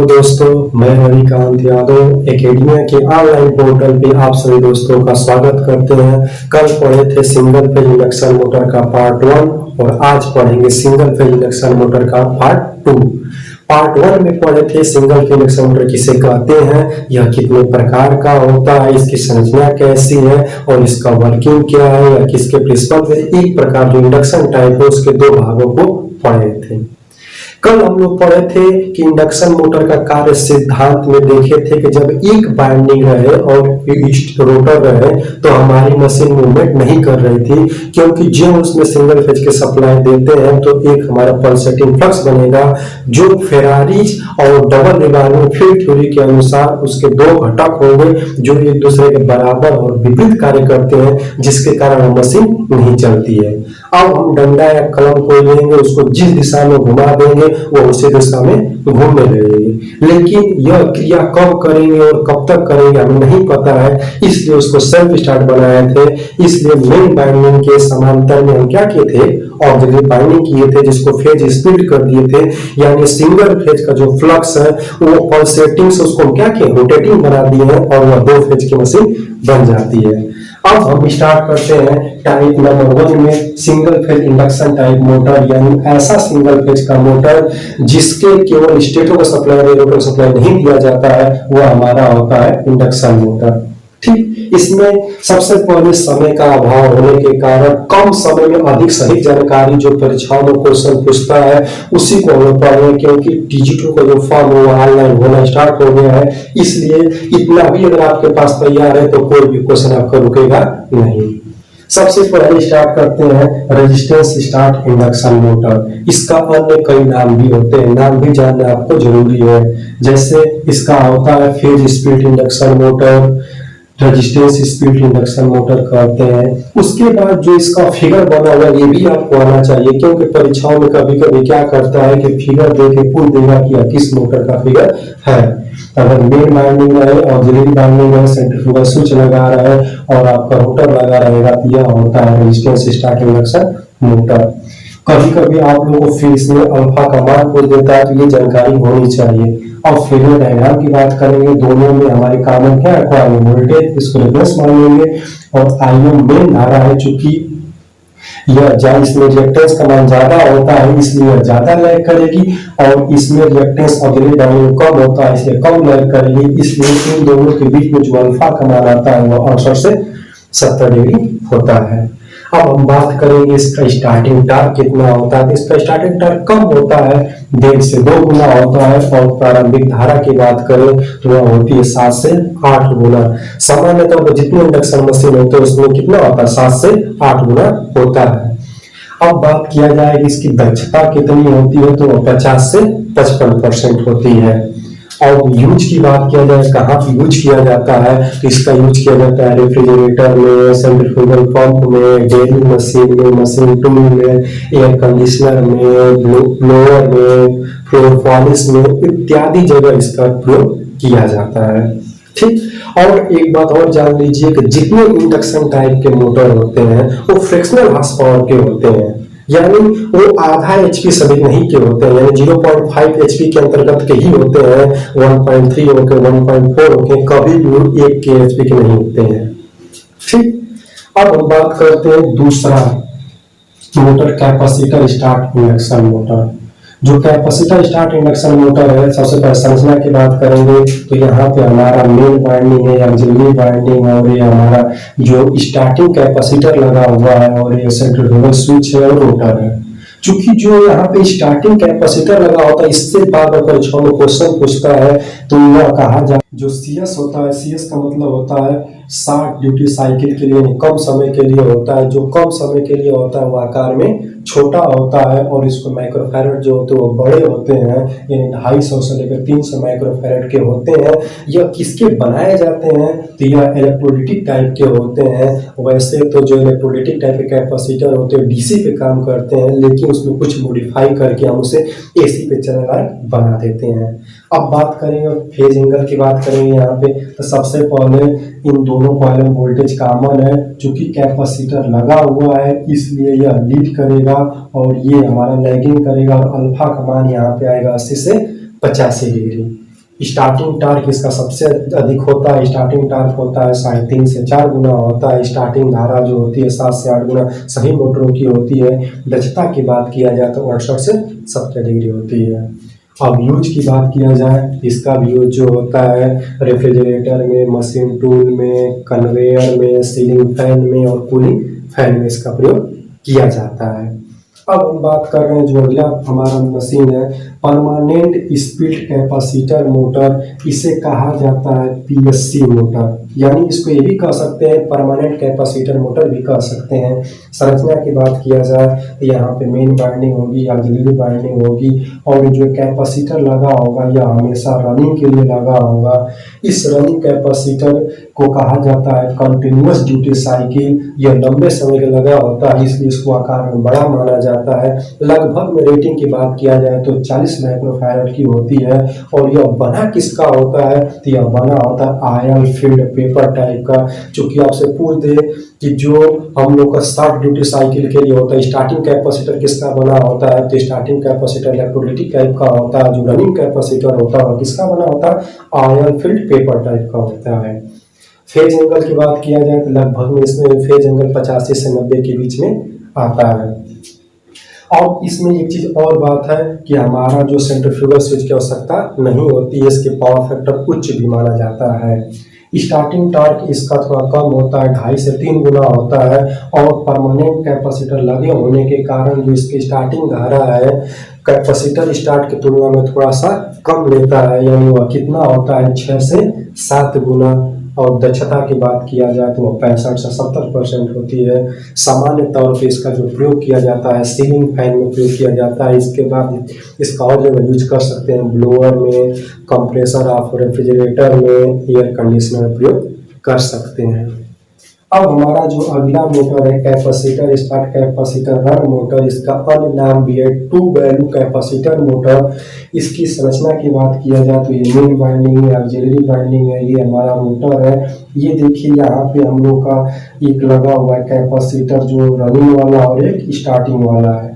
दोस्तों, मैं रविकांत यादव एकेडमिया के ऑनलाइन पोर्टल पे आप सभी दोस्तों का स्वागत करते हैं। कल पढ़े थे सिंगल फेज इंडक्शन मोटर का पार्ट 1 और आज पढ़ेंगे सिंगल फेज इंडक्शन मोटर का पार्ट 2। पार्ट 1 में पढ़े थे सिंगल फेज इंडक्शन मोटर किसे कहते हैं, यह कितने प्रकार का होता है, इसकी संरचना कैसी है और इसका वर्किंग क्या है या किसके प्रिंसिपल पे। एक प्रकार जो इंडक्शन टाइप है उसके दो भागों को पढ़े थे। कल हम लोग पढ़े थे कि इंडक्शन मोटर का कार्य सिद्धांत में देखे थे कि जब एक वाइंडिंग रहे और रोटर रहे तो हमारी मशीन मूवमेंट नहीं कर रही थी, क्योंकि जो उसमें सिंगल फेज के सप्लाई देते हैं तो एक हमारा पल्सेटिंग फ्लक्स बनेगा जो फेरारीज और डबल रिवॉल्विंग फील्ड थ्योरी के अनुसार उसके दो घटक होंगे जो एक दूसरे के बराबर और विपरीत कार्य करते हैं, जिसके कारण मशीन नहीं चलती है। अब हम डंडा या कलम को लेंगे, उसको जिस दिशा में घुमा देंगे वो उसी दिशा में घूमने लगेगी, लेकिन यह क्रिया कब करेंगे और कब तक करेंगे हमें नहीं पता है, इसलिए उसको सेल्फ स्टार्ट बनाए थे। इसलिए मेन बाइंडिंग के समांतर में हम क्या किए थे, ऑक्सिलरी बाइंडिंग किए थे, जिसको फेज स्प्लिट कर दिए थे, यानी सिंगल फेज का जो फ्लक्स है वो पल्सेटिंग से उसको क्या किया, रोटेटिंग बना दिए हैं और वह दो फेज की मशीन बन जाती है। अब हम स्टार्ट करते हैं टाइप नंबर 1 में single phase induction type motor, यानी ऐसा सिंगल फेज का मोटर जिसके केवल स्टेटर को सप्लाई रोटर को सप्लाई नहीं दिया जाता है, वह हमारा होता है इंडक्शन मोटर। ठीक, इसमें सबसे पहले समय का अभाव होने के कारण कम समय में अधिक सही जानकारी जो परीक्षाओं में क्वेश्चन पूछता है उसी को हम पढ़ेंगे, क्योंकि डिजिटल का जो फॉर्म है वो ऑनलाइन होना स्टार्ट हो गया है। इसलिए इतना भी अगर आपके पास तैयार है तो कोई भी क्वेश्चन आपका रुकेगा नहीं। सबसे पहले स्टार्ट करते हैं रेजिस्टेंस स्टार्ट इंडक्शन मोटर। इसका अन्य कई नाम भी होते हैं, नाम भी जानना आपको जरूरी है। जैसे इसका होता है phase split induction motor, resistance split induction motor कहते हैं। उसके बाद जो इसका फिगर बना हुआ ये भी आपको आना चाहिए, क्योंकि परीक्षाओं में कभी कभी क्या करता है कि फिगर देके पूछ देगा कि किस मोटर का फिगर है। अगर मेन बाइंडिंग रहे, ऑक्सिलरी बाइंडिंग रहे, सेंट्रीफ्यूगल स्विच लगा रहा है और आपका रोटर लगा रहेगा तो यह होता है रेजिस्टेंस स्टार्ट इंडक्शन मोटर। कभी कभी आप लोगों को फिर इसमें अल्फा का मान पूछ देता है तो ये जानकारी होनी चाहिए। अब फेजर डायग्राम की बात करेंगे, दोनों में हमारे कॉमन क्या है, वोल्टेज, इसको रेफरेंस मान लेंगे और आईएम मेन धारा है, चूंकि यह इसमें रिएक्टेंस का मान ज्यादा होता है इसलिए यह ज्यादा लैग करेगी और इसमें रिएक्टेंस ऑक्सिलरी बाइंडिंग कम होता है इसलिए कम लैग करेगी। इसलिए इन दोनों के बीच में जो अल्फा का मान आता है वह 68 से 70 डिग्री होता है। अब हम बात करेंगे इसका स्टार्टिंग टॉर्क कितना होता है। इसका स्टार्टिंग टॉर्क कम होता है, 1.5 से 2 गुना होता है और प्रारंभिक धारा की बात करें तो वह होती है 7 से 8 गुना। सामान्यतः तो जितने इंडक्शन मशीन होते हैं उसमें कितना होता है, 7 से 8 गुना होता है। अब बात किया जाए कि इसकी दक्षता कितनी होती है तो 50 से 55% होती है। और यूज की बात किया जाए कहाँ पे यूज किया जाता है तो इसका यूज किया जाता है रेफ्रिजरेटर में, सेंट्रीफ्यूगल पंप में, ड्रिलिंग मशीन में, मशीन टूल में, एयर कंडीशनर में, ब्लोअर में, फ्लोर पॉलिश में इत्यादि जगह इसका प्रयोग किया जाता है। ठीक, और एक बात और जान लीजिए कि जितने इंडक्शन टाइप के मोटर होते हैं वो फ्रिक्शनल हॉर्स पावर के होते हैं, यानी वो आधा एचपी सभी नहीं के होते हैं, यानी 0.5 एचपी के अंतर्गत के ही होते हैं। 1.3 होके 1.4 होके कभी भी 1 के एचपी के नहीं होते हैं। ठीक, अब हम बात करते हैं दूसरा motor, capacitor start induction motor. जो कैपेसिटर स्टार्ट इंडक्शन मोटर है, सबसे पहले संरचना की बात करेंगे तो यहाँ पे हमारा मेन वाइंडिंग है, ऑक्सिलरी वाइंडिंग और ये हमारा जो स्टार्टिंग कैपेसिटर लगा हुआ है और ये सेंट्रीफ्यूगल स्विच है और रोटर है। चूंकि जो यहाँ पे स्टार्टिंग कैपेसिटर लगा होता है इससे बार बार परीक्षाओं में क्वेश्चन पूछता है तो यह कहा जाए जो सीएस होता है, सीएस का मतलब होता है शॉर्ट ड्यूटी साइकिल के लिए, कम समय के लिए होता है। जो कम समय के लिए होता है वो आकार में छोटा होता है और इसको माइक्रोफैरड जो होते हैं वो बड़े होते हैं, यानी 250 से लेकर 300 माइक्रोफैरड के होते हैं। यह किसके बनाए जाते हैं तो यह इलेक्ट्रोलिटिक टाइप के होते हैं। वैसे तो जो इलेक्ट्रोलिटिक टाइप के कैपेसिटर होते हैं डीसी पे काम करते हैं, लेकिन उसमें कुछ मॉडिफाई करके हम उसे एसी पे चलने लायक बना देते हैं। अब बात करेंगे फेज एंगल की बात करेंगे यहाँ पे तो सबसे पहले इन दोनों कॉइल वोल्टेज कॉमन है, चूंकि कैपेसिटर लगा हुआ है इसलिए यह लीड करेगा और ये हमारा लैगिंग करेगा और अल्फा का मान यहाँ पे आएगा 80 से 85 डिग्री। स्टार्टिंग टार्क इसका सबसे अधिक होता है। स्टार्टिंग टार्क होता है 3.5 से 4 गुना होता है। स्टार्टिंग धारा जो होती है 7 से 8 गुना सभी मोटरों की होती है। दक्षता की बात किया जाए तो 68 से 70 डिग्री होती है। अब यूज की बात किया जाए, इसका भी यूज जो होता है रेफ्रिजरेटर में, मशीन टूल में, कन्वेयर में, सीलिंग फैन में और कूलिंग फैन में इसका प्रयोग किया जाता है। अब हम बात कर रहे हैं जो अगला हमारा मशीन है परमानेंट स्पीड कैपेसिटर मोटर। इसे कहा जाता है पीएससी मोटर, यानी इसको ये भी कह सकते हैं परमानेंट कैपेसिटर मोटर भी कह सकते हैं। संरचना की बात किया जाए तो यहाँ पे मेन वाइंडिंग होगी, ऑक्सिलरी वाइंडिंग होगी और जो कैपेसिटर लगा होगा यह हमेशा रनिंग के लिए लगा होगा। इस रनिंग कैपेसिटर को कहा जाता है कंटिन्यूअस ड्यूटी साइकिल। यह लंबे समय का लगा होता है इसलिए इसको आकार में बड़ा माना जाता है। लगभग में रेटिंग की बात किया जाए तो 40 माइक्रोफैरड की होती है। और यह बना किसका होता है तो यह बना होता है आयरन फील्ड पेपर टाइप का। चूंकि आपसे पूछ दे कि जो हम लोग का शॉर्ट ड्यूटी साइकिल के लिए होता है स्टार्टिंग कैपेसिटर किसका बना होता है तो स्टार्टिंग कैपेसिटर इलेक्ट्रोलाइटिक टाइप का होता है। जो रनिंग कैपेसिटर होता है किसका बना होता है आयरन फील्ड पेपर टाइप का होता है। फेज एंगल की बात किया जाए तो लगभग में इसमें फेज एंगल 85 से 90 के बीच में आता है। और इसमें एक चीज और बात है कि हमारा जो सेंट्रीफ्यूगल स्विच की आवश्यकता नहीं होती है, इसके पावर फैक्टर उच्च भी माना जाता है। स्टार्टिंग टॉर्क इसका थोड़ा कम होता है, 2.5 से 3 गुना होता है। और परमानेंट कैपेसिटर लगे होने के कारण जो इसकी स्टार्टिंग धारा है कैपेसिटर स्टार्ट की तुलना में थोड़ा सा कम लेता है, यानी वह कितना होता है 6 से 7 गुना। और दक्षता की बात किया जाए तो वह 65 से 70% होती है। सामान्य तौर पे इसका जो प्रयोग किया जाता है सीलिंग फैन में प्रयोग किया जाता है। इसके बाद इसका और जगह यूज कर सकते हैं ब्लोअर में, कंप्रेसर ऑफ रेफ्रिजरेटर में, एयर कंडीशनर में प्रयोग कर सकते हैं। अब हमारा जो अगला मोटर है capacitor start capacitor run motor, इसका अन्य नाम भी है टू वैल्यू कैपेसिटर मोटर। इसकी संरचना की बात किया जाए तो ये मेन वाइंडिंग है, ऑक्सिलरी वाइंडिंग है, ये हमारा मोटर है। ये देखिए यहाँ पे हम लोग का एक लगा हुआ है कैपेसिटर जो रनिंग वाला और एक स्टार्टिंग वाला है।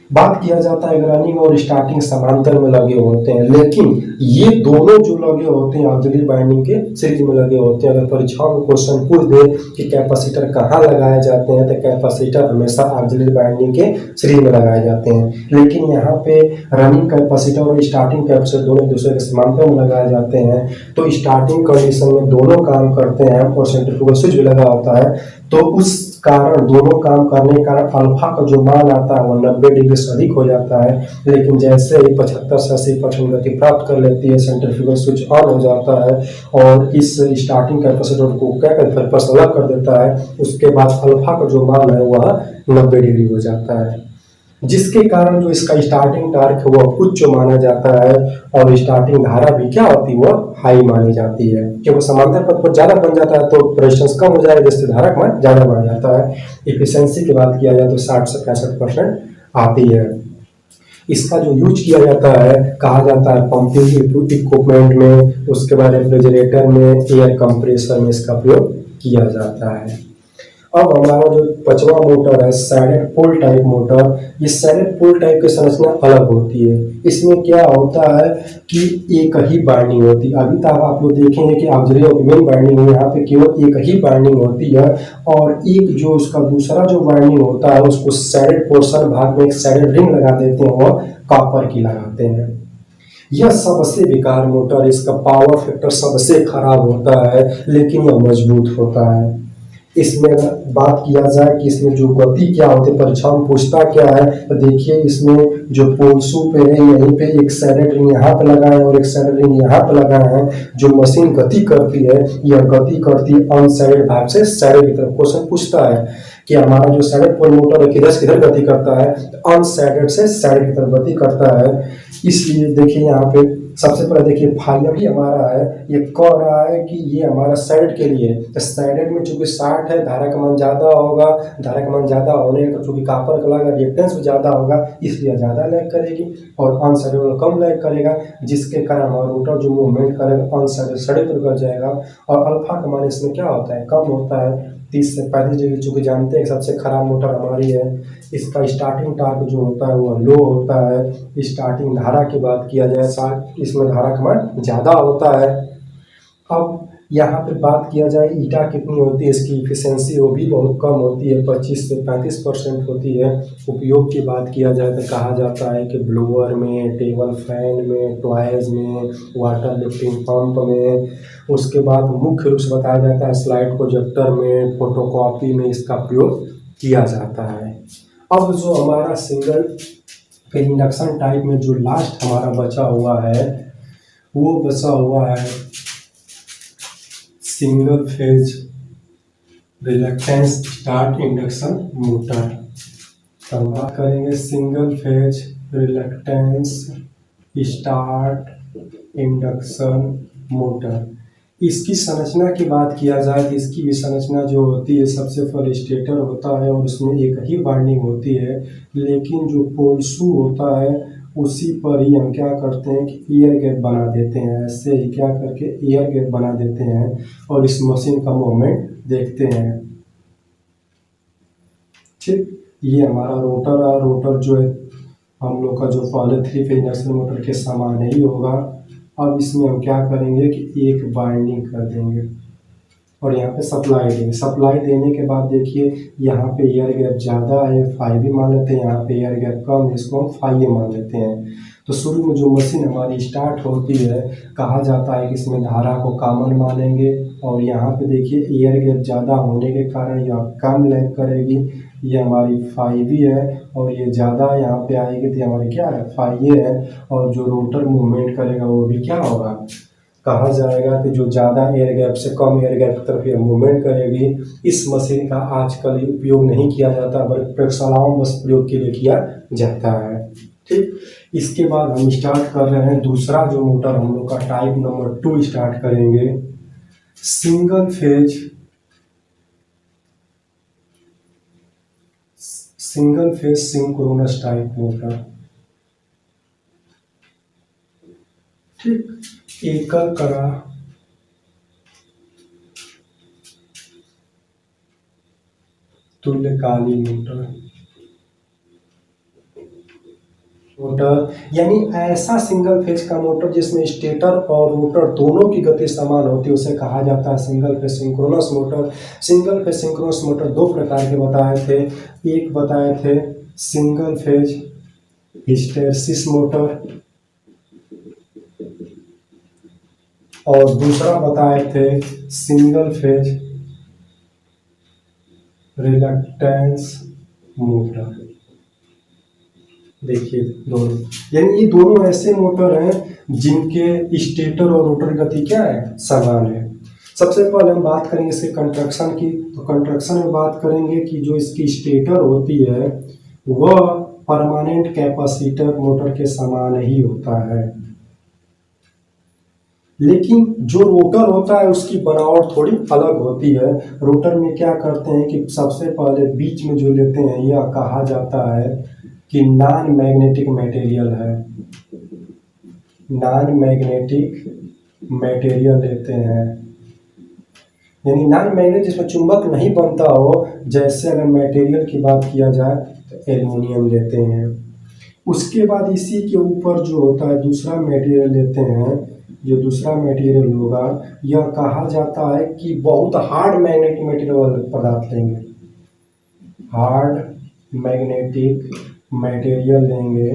बात किया जाता है रनिंग और स्टार्टिंग समांतर में लगे होते हैं, लेकिन ये दोनों जो लगे होते हैं ऑक्सिलरी वाइंडिंग के सीरीज में लगे होते हैं। अगर परीक्षाओं में क्वेश्चन पूछ दे कि कैपेसिटर कहाँ लगाए जाते हैं तो कैपेसिटर हमेशा ऑक्सिलरी वाइंडिंग के सीरीज में लगाए जाते हैं। लेकिन यहाँ पे रनिंग कैपेसिटर और स्टार्टिंग कैपेसिटर दोनों एक दूसरे के समांतर में लगाए जाते हैं। तो स्टार्टिंग कंडीशन में दोनों काम करते हैं और सेंट्रीफ्यूगल स्विच भी लगा होता है, तो उस कारण दोनों काम करने के कारण अल्फा का जो मान आता है वो 90 डिग्री से अधिक हो जाता है। लेकिन जैसे ही 75 से 80% गति प्राप्त कर लेती है सेंट्रीफ्यूगल स्विच ऑन हो जाता है और इस स्टार्टिंग कैपेसिटर को क्या कहते हैं अलग कर देता है। उसके बाद अल्फा का जो मान है वह 90 डिग्री हो जाता है, जिसके कारण जो इसका स्टार्टिंग टार्क है वह उच्च माना जाता है और स्टार्टिंग धारा भी क्या होती है वह हाई मानी जाती है। क्योंकि समांतर पथ पर ज्यादा बन जाता है तो रेजिस्टेंस कम हो जाएगा, जिससे धारा का मान ज्यादा बढ़ जाता है। इफिशियंसी की बात किया जाए तो 60 से 65% आती है। इसका जो यूज किया जाता है कहा जाता है पंपिंग इक्विपमेंट में, उसके बाद रेफ्रिजरेटर में, एयर कंप्रेसर में इसका प्रयोग किया जाता है। अब हमारा जो 5वां मोटर है सैडेड पोल टाइप मोटर। ये सैडेड पोल टाइप की संरचना अलग होती है। इसमें क्या होता है कि एक ही बाइंडिंग होती है। अभी तक आप लोग देखेंगे कि ऑक्सिलरी और मेन बाइंडिंग है, यहाँ पे केवल एक ही बाइंडिंग होती है और एक जो उसका दूसरा जो बाइंडिंग होता है उसको सैडेड पोर्शन भाग में एक सैडेड रिंग लगा देते हैं, वह कॉपर की लगाते हैं। यह सबसे बेकार मोटर, इसका पावर फैक्टर सबसे खराब होता है, लेकिन यह मजबूत होता है। इसमें अगर बात किया जाए कि इसमें जो गति क्या होती है परीक्षा में पूछता क्या है तो देखिए इसमें जो पोल्सू पे है यहीं पे एक सैडेड रिंग यहाँ पे लगाए और एक सैडेड रिंग यहाँ पे लगाए हैं। जो मशीन गति करती है यह गति करती है अनसैडेड भाग से सैडेड की तरफ। क्वेश्चन पूछता है कि हमारा जो सैडेड पोल मोटर है किधर से किधर गति करता है तो अनसैडेड से सैडेड की तरफ गति करता है। इसलिए देखिए यहाँ पे सबसे पहले देखिए फाइनल ही हमारा है, ये कह रहा है कि ये हमारा सैडेड के लिए तो सैडेड में चूंकि 60 है धारा का मान ज़्यादा होगा, धारा का मान ज़्यादा होने का चूंकि कॉपर का लगा रिएक्टेंस भी ज़्यादा होगा इसलिए ज़्यादा लैग करेगी और अनसैडेड वाला कम लैग करेगा, जिसके कारण हमारा रोटर जो मूवमेंट करेगा अनसैडेड सैडेड पर कर जाएगा और अल्फा का मान इसमें क्या होता है कम होता है। 30 से 35 डिग्री, चूँकि जानते हैं कि सबसे खराब मोटर हमारी है। इसका स्टार्टिंग टॉर्क जो होता है वो लो होता है। स्टार्टिंग धारा की बात किया जाए, इसमें धारा का मान ज़्यादा होता है। अब यहाँ पे बात किया जाए ईटा कितनी होती है, इसकी इफिशियंसी वो भी बहुत कम होती है, 25 से 35% होती है। उपयोग की बात किया जाए तो कहा जाता है कि ब्लोअर में, टेबल फैन में, टॉयज में, वाटर लिफ्टिंग पंप में। उसके बाद मुख्य रूप से बताया जाता है स्लाइड प्रोजेक्टर में, फोटोकॉपी में इसका प्रयोग किया जाता है। अब जो हमारा सिंगल इंडक्शन टाइप में जो लास्ट हमारा बचा हुआ है, वो बचा हुआ है single phase reluctance start induction motor. तो हम बात करेंगे single phase reluctance start induction motor. इसकी संरचना की बात किया जाए तो इसकी भी संरचना जो होती है, सबसे पहले स्टेटर होता है और उसमें एक ही वाइंडिंग होती है, लेकिन जो पोल शू होता है उसी पर ही हम क्या करते हैं कि एयर गैप बना देते हैं। ऐसे ही क्या करके एयर गैप बना देते हैं और इस मशीन का मूवमेंट देखते हैं। ठीक, ये हमारा रोटर है। रोटर जो है हम लोग का जो पहले 3 फेज इंडक्शन मोटर के समान ही होगा। अब इसमें हम क्या करेंगे कि एक वाइंडिंग कर देंगे और यहाँ पे सप्लाई देंगे। सप्लाई देने के बाद देखिए यहाँ पे एयर गैप ज़्यादा है, फाई भी मान लेते हैं, यहाँ पे एयर गैप कम है, इसको हम फाई ए मान लेते हैं। तो शुरू में जो मशीन हमारी स्टार्ट होती है, कहा जाता है कि इसमें धारा को कॉमन मानेंगे और यहाँ पे देखिए एयर गैप ज़्यादा होने के कारण यह कम लैग करेगी। ये हमारी फाई बी है और ये ज़्यादा यहाँ पे आएगी तो हमारी क्या है, फाई ए है। और जो रोटर मूवमेंट करेगा वो भी क्या होगा, कहा जाएगा कि जो ज़्यादा एयर गैप से कम एयर गैप की तरफ ये मूवमेंट करेगी। इस मशीन का आजकल उपयोग नहीं किया जाता, बल्कि प्रयोगशालाओं में बस प्रयोग के लिए किया जाता है। ठीक, इसके बाद हम स्टार्ट कर रहे हैं दूसरा जो मोटर हम लोग का टाइप नंबर 2 स्टार्ट करेंगे, single phase synchronous type motor. ठीक, एकल कड़ा तुल्यकालिक मोटर यानी ऐसा सिंगल फेज का मोटर जिसमें स्टेटर और रोटर दोनों की गति समान होती है, उसे कहा जाता है single phase synchronous motor. Single phase synchronous motor दो प्रकार के बताए थे। एक बताए थे सिंगल फेज हिस्टैरिसीस मोटर और दूसरा बताए थे सिंगल फेज रिलक्टेंस मोटर। देखिए दोनों, यानी ये दोनों ऐसे मोटर हैं जिनके स्टेटर और रोटर गति क्या है, समान है। सबसे पहले हम बात करेंगे इसके कंस्ट्रक्शन की। तो कंस्ट्रक्शन में बात करेंगे कि जो इसकी स्टेटर होती है वह परमानेंट कैपेसिटर मोटर के समान ही होता है, लेकिन जो रोटर होता है उसकी बनावट थोड़ी अलग होती है। रोटर में क्या करते हैं कि सबसे पहले बीच में जो लेते हैं यह कहा जाता है कि नॉन मैग्नेटिक मटेरियल है, नॉन मैग्नेटिक मटेरियल लेते हैं, यानी नॉन मैग्नेट जिसमें चुंबक नहीं बनता हो। जैसे अगर मटेरियल की बात किया जाए तो एल्युमिनियम लेते हैं। उसके बाद इसी के ऊपर जो होता है दूसरा मटेरियल लेते हैं। जो दूसरा मटेरियल होगा यह कहा जाता है कि बहुत हार्ड मैग्नेटिक मटेरियल पदार्थ लेंगे, हार्ड मैग्नेटिक मटेरियल लेंगे,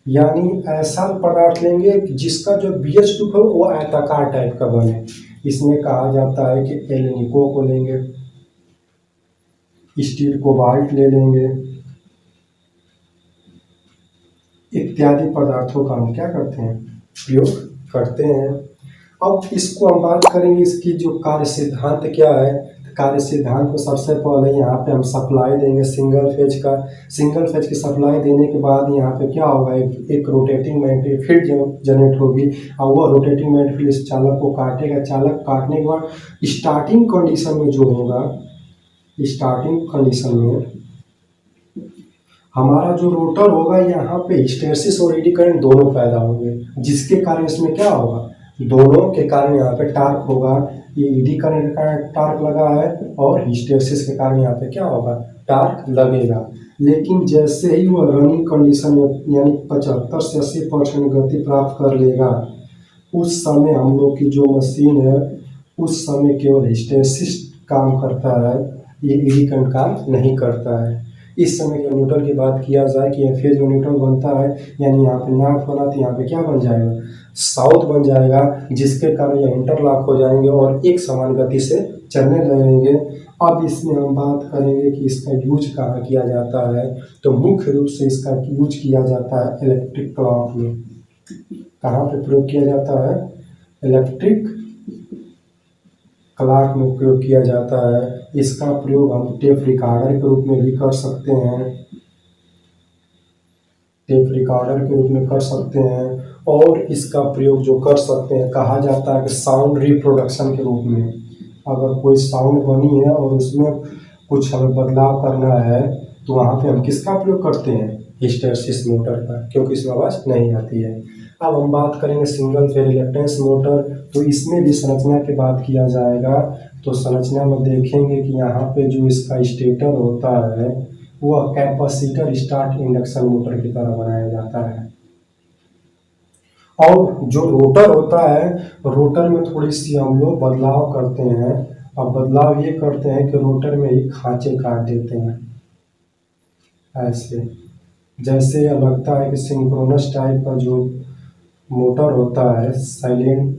यानी ऐसा पदार्थ लेंगे जिसका जो बीएच टूप है वो आयताकार टाइप का बने। इसमें कहा जाता है कि एल्युमिनिको को लेंगे, स्टील कोबाल्ट ले लेंगे, इत्यादि पदार्थों का हम क्या करते हैं, प्रयोग करते हैं। अब इसको हम बात करेंगे इसकी जो कार्य सिद्धांत क्या है। कार्य सिद्धांत में सबसे पहले यहाँ पे हम सप्लाई देंगे सिंगल फेज का। सिंगल फेज की सप्लाई देने के बाद यहाँ पे क्या होगा, एक रोटेटिंग मैग्नेटिक फील्ड जनरेट होगी और वह रोटेटिंग मैग्नेटिक फील्ड इस चालक को काटेगा। चालक काटने के बाद स्टार्टिंग कंडीशन में जो होगा, स्टार्टिंग कंडीशन में हमारा जो रोटर होगा यहाँ पे हिस्टैरिसीस और एडी करंट दोनों पैदा होंगे, जिसके कारण इसमें क्या होगा, दोनों के कारण यहाँ पे टार्क होगा ये ईडी करंट के कारण टार्क लगा है और हिस्टैरिसीस के कारण यहाँ पे क्या होगा, टार्क लगेगा। लेकिन जैसे ही वह रनिंग कंडीशन में यानी 75 से 80% गति प्राप्त कर लेगा, उस समय हम लोग की जो मशीन है उस समय केवल हिस्टैरिसीस काम करता है, ये ईडी करंट काम नहीं करता है। इस समय के न्यूट्रल की बात किया जाए कि फेज में न्यूट्रल बनता है, यानी यहाँ पे नॉर्थ बना तो यहाँ पे क्या बन जाएगा, साउथ बन जाएगा, जिसके कारण यह इंटरलॉक हो जाएंगे और एक समान गति से चलने लगेंगे। अब इसमें हम बात करेंगे कि इसका यूज कहाँ किया जाता है, तो मुख्य रूप से इसका यूज किया जाता है इलेक्ट्रिक क्लॉक में। कहाँ पे प्रयोग किया जाता है, इलेक्ट्रिक क्लॉक में प्रयोग किया जाता है। इसका प्रयोग हम टेप रिकॉर्डर के रूप में भी कर सकते हैं, टेप रिकॉर्डर के रूप में कर सकते हैं, और इसका प्रयोग जो कर सकते हैं कहा जाता है कि साउंड रिप्रोडक्शन के रूप में। अगर कोई साउंड बनी है और उसमें कुछ हमें बदलाव करना है तो वहाँ पे हम किसका प्रयोग करते हैं, हिस्टैरिसीस मोटर का, क्योंकि इसमें आवाज़ नहीं आती है। अब हम बात करेंगे सिंगल फेज रिलक्टेंस मोटर, तो इसमें भी संरचना की बात किया जाएगा। तो संरचना में देखेंगे कि यहाँ पे जो इसका स्टेटर होता है वह कैपेसिटर स्टार्ट इंडक्शन मोटर की तरह बनाया जाता है, और जो रोटर होता है, रोटर में थोड़ी सी हम लोग बदलाव करते हैं। अब बदलाव ये करते हैं कि रोटर में ही खांचे काट देते हैं ऐसे, जैसे लगता है कि सिंक्रोनस टाइप का जो मोटर होता है, साइलेंट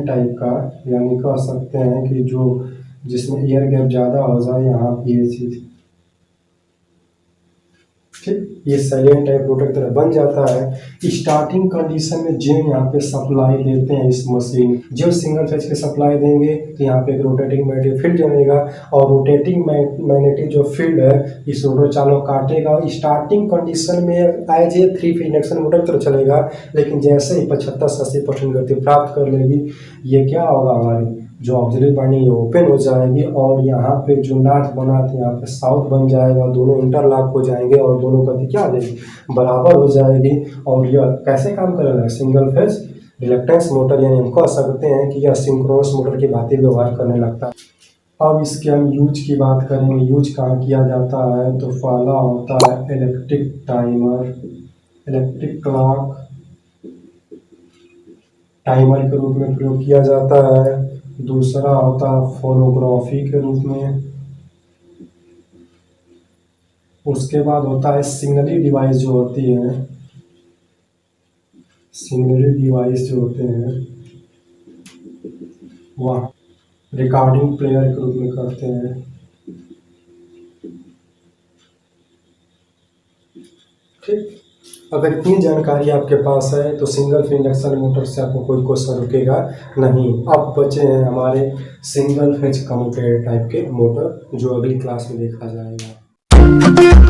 टाइप का, यानी कह सकते हैं कि जो जिसमें एयर गैप ज़्यादा हो जाए यहाँ पे ये चीज़, ठीक, ये साइलेंट टाइप रोटर की तरह बन जाता है। स्टार्टिंग कंडीशन में जो यहाँ पे सप्लाई देते हैं इस मशीन, जो सिंगल फेज के सप्लाई देंगे तो यहाँ पे एक रोटेटिंग मैग्नेटिक फील्ड बनेगा, और रोटेटिंग मैग्नेटिक जो फील्ड है इस रोटर चालों काटेगा। स्टार्टिंग कंडीशन में as a 3 phase induction motor की तरह चलेगा, लेकिन जैसे ही 75 से 80% गति प्राप्त कर लेगी, ये क्या होगा, हमारी जो ऑक्सिलरी वाइंडिंग है ओपन हो जाएगी, और यहाँ पे जो नॉर्थ बना था यहाँ पे साउथ बन जाएगा, दोनों इंटरलॉक हो जाएंगे और दोनों गति क्या आ जाएगी, बराबर हो जाएगी। और यह कैसे काम करेगा, सिंगल फेज रिलक्टेंस मोटर, यानी हम कह सकते हैं कि यह सिंक्रोनस मोटर की भांति व्यवहार करने लगता है। अब इसके हम यूज की बात करेंगे, यूज कहाँ किया जाता है, तो पहला होता है electric timer, electric clock timer के रूप में प्रयोग किया जाता है। दूसरा होता है फोनोग्राफी के रूप में। उसके बाद होता है सिग्नली डिवाइस जो होती है, सिग्नली डिवाइस जो होते हैं वह रिकॉर्डिंग प्लेयर के रूप में करते हैं। ठीक, अगर इतनी जानकारी आपके पास है तो सिंगल फेज इंडक्शन मोटर से आपको कोई क्वेश्चन रुकेगा नहीं। अब बचे हैं हमारे सिंगल फेज कम्यूटेटर टाइप के मोटर, जो अगली क्लास में देखा जाएगा।